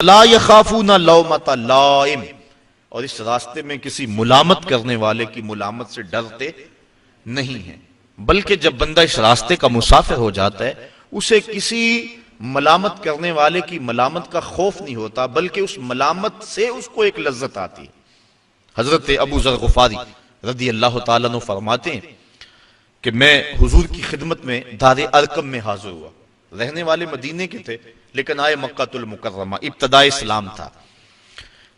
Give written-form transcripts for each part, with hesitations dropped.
لا یخافون لومۃ لائم، اور اس راستے میں کسی ملامت کرنے والے کی ملامت سے ڈرتے نہیں ہیں، بلکہ جب بندہ اس راستے کا مسافر ہو جاتا ہے اسے کسی ملامت کرنے والے کی ملامت کا خوف نہیں ہوتا، بلکہ اس ملامت سے اس کو ایک لذت آتی ہے۔ حضرت ابو ذر غفاری رضی اللہ تعالیٰ عنہ فرماتے ہیں کہ میں حضور کی خدمت میں دار ارقم میں حاضر ہوا، رہنے والے مدینے کے تھے لیکن آئے مکہ المکرمہ، ابتداء اسلام تھا۔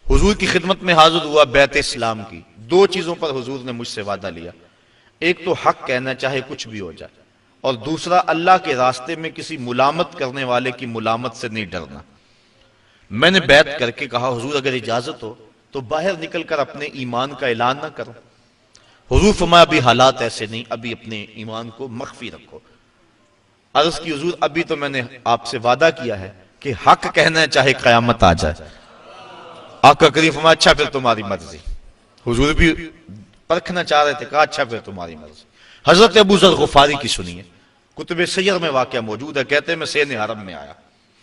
حضور کی خدمت میں حاضر ہوا بیعت اسلام کی، دو چیزوں پر حضور نے مجھ سے وعدہ لیا، ایک تو حق کہنا چاہے کچھ بھی ہو جائے، اور دوسرا اللہ کے راستے میں کسی ملامت کرنے والے کی ملامت سے نہیں ڈرنا۔ میں نے بیعت کر کے کہا حضور اگر اجازت ہو تو باہر نکل کر اپنے ایمان کا اعلان نہ کرو۔ حضور فرمایا ابھی حالات ایسے نہیں، ابھی اپنے ایمان کو مخفی رکھو۔ عرض کی حضور ابھی تو میں نے آپ سے وعدہ کیا ہے کہ حق کہنا ہے چاہے قیامت آ جائے۔ آقا کریم فرمایا اچھا پھر تمہاری مرضی۔ حضور بھی پرکھنا چاہ رہے تھے، کہا اچھا پھر تمہاری مرضی۔ حضرت ابو ذر غفاری کی سنیے، کتب سیر میں واقعہ موجود ہے، کہتے ہیں میں سین حرم میں آیا،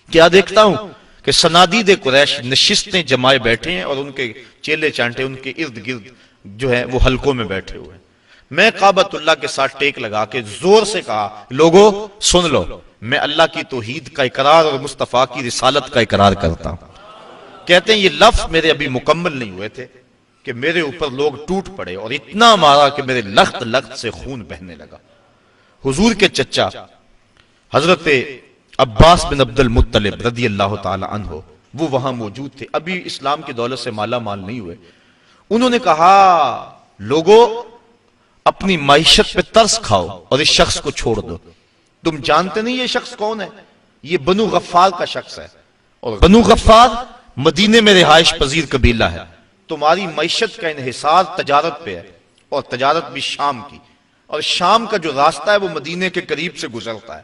کیا دیکھتا ہوں کہ صنادید قریش نشستیں جمائے بیٹھے ہیں اور ان کے چیلے چانٹے ان کے ارد گرد جو ہے وہ حلقوں میں بیٹھے ہوئے ہیں۔ میں کعبۃ اللہ کے ساتھ ٹیک لگا کے زور سے کہا لوگو سن لو، میں اللہ کی توحید کا اقرار اور مصطفیٰ کی رسالت کا اقرار کرتا ہوں۔ کہتے ہیں یہ لفظ میرے ابھی مکمل نہیں ہوئے تھے کہ میرے اوپر لوگ ٹوٹ پڑے اور اتنا مارا کہ میرے لخت لخت سے خون بہنے لگا۔ حضور کے چچا حضرت عباس بن عبد المطلب رضی اللہ تعالی عنہ وہ وہاں موجود تھے، ابھی اسلام کی دولت سے مالا مال نہیں ہوئے۔ انہوں نے کہا لوگو اپنی معیشت پہ ترس کھاؤ اور اس شخص کو چھوڑ دو، تم جانتے نہیں یہ شخص کون ہے، یہ بنو غفار کا شخص ہے، اور بنو غفار مدینے میں رہائش پذیر قبیلہ ہے، تمہاری معیشت کا انحصار تجارت پہ ہے، اور تجارت بھی شام کی، اور شام کا جو راستہ ہے وہ مدینے کے قریب سے گزرتا ہے،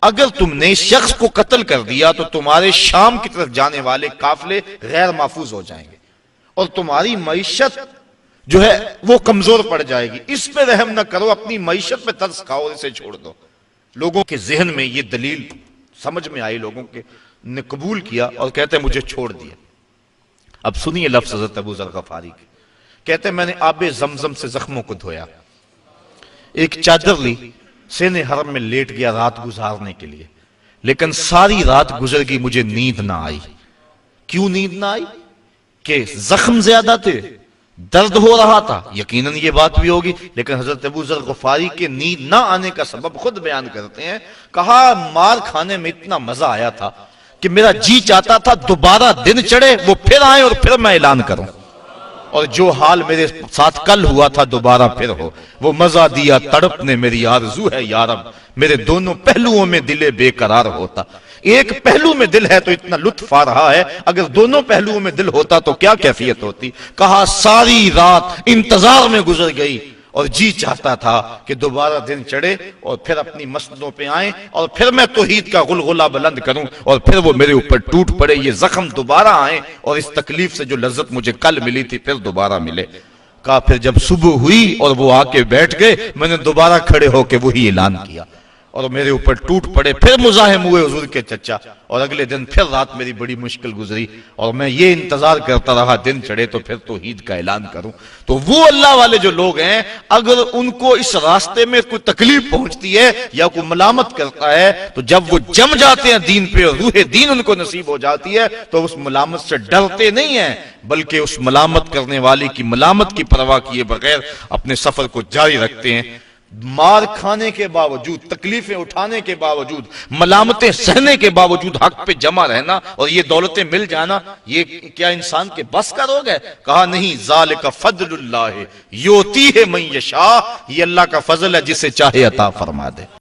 اگر تم نے اس شخص کو قتل کر دیا تو تمہارے شام کی طرف جانے والے قافلے غیر محفوظ ہو جائیں گے اور تمہاری معیشت جو ہے وہ کمزور پڑ جائے گی، اس پہ رحم نہ کرو، اپنی معیشت پہ ترس کھاؤ اور اسے چھوڑ دو۔ لوگوں کے ذہن میں یہ دلیل سمجھ میں آئی، لوگوں کے نے قبول کیا اور کہتے ہیں مجھے چھوڑ دیا۔ اب سنیے لفظ حضرت ابو ذر غفاری کے، کہتے ہیں میں نے آب زمزم سے زخموں کو دھویا، ایک چادر لی، سین حرم میں لیٹ گیا رات گزارنے کے لیے، لیکن ساری رات گزر گئی مجھے نیند نہ آئی۔ کیوں نیند نہ آئی؟ کہ زخم زیادہ تھے، درد ہو رہا تھا، یقیناً یہ بات بھی ہوگی، لیکن حضرت ابو ذر غفاری کے نیند نہ آنے کا سبب خود بیان کرتے ہیں، کہا مار کھانے میں اتنا مزہ آیا تھا کہ میرا جی چاہتا تھا دوبارہ دن چڑھے وہ پھر آئے اور پھر میں اعلان کروں، اور جو حال میرے ساتھ کل ہوا تھا دوبارہ پھر ہو، وہ مزہ دیا تڑپ نے میری آرزو ہے یارب، میرے دونوں پہلوؤں میں دل بے قرار ہوتا۔ ایک پہلو میں دل ہے تو اتنا لطف آ رہا ہے، اگر دونوں پہلوؤں میں دل ہوتا تو کیا کیفیت ہوتی۔ کہا ساری رات انتظار میں گزر گئی اور جی چاہتا تھا کہ دوبارہ دن چڑھے اور پھر اپنی مسجدوں پہ آئیں اور پھر میں توحید کا غلغلہ بلند کروں اور پھر وہ میرے اوپر ٹوٹ پڑے، یہ زخم دوبارہ آئیں اور اس تکلیف سے جو لذت مجھے کل ملی تھی پھر دوبارہ ملے۔ کہا پھر جب صبح ہوئی اور وہ آ کے بیٹھ گئے، میں نے دوبارہ کھڑے ہو کے وہی اعلان کیا اور میرے اوپر ٹوٹ پڑے، پھر مزاحم ہوئے حضور کے چچا، اور اگلے دن پھر رات میری بڑی مشکل گزری اور میں یہ انتظار کرتا رہا دن چڑھے تو پھر توحید کا اعلان کروں۔ تو وہ اللہ والے جو لوگ ہیں اگر ان کو اس راستے میں کوئی تکلیف پہنچتی ہے یا کوئی ملامت کرتا ہے تو جب وہ جم جاتے ہیں دین پہ اور روح دین ان کو نصیب ہو جاتی ہے تو اس ملامت سے ڈرتے نہیں ہیں، بلکہ اس ملامت کرنے والے کی ملامت کی پرواہ کیے بغیر اپنے سفر کو جاری رکھتے ہیں۔ مار کھانے کے باوجود، تکلیفیں اٹھانے کے باوجود، ملامتیں سہنے کے باوجود حق پہ جمع رہنا اور یہ دولتیں مل جانا، یہ کیا انسان کے بس کا روگ ہے؟ کہا نہیں، ذالک فضل اللہ یؤتیہ من یشاء، یہ اللہ کا فضل ہے جسے چاہے عطا فرما دے۔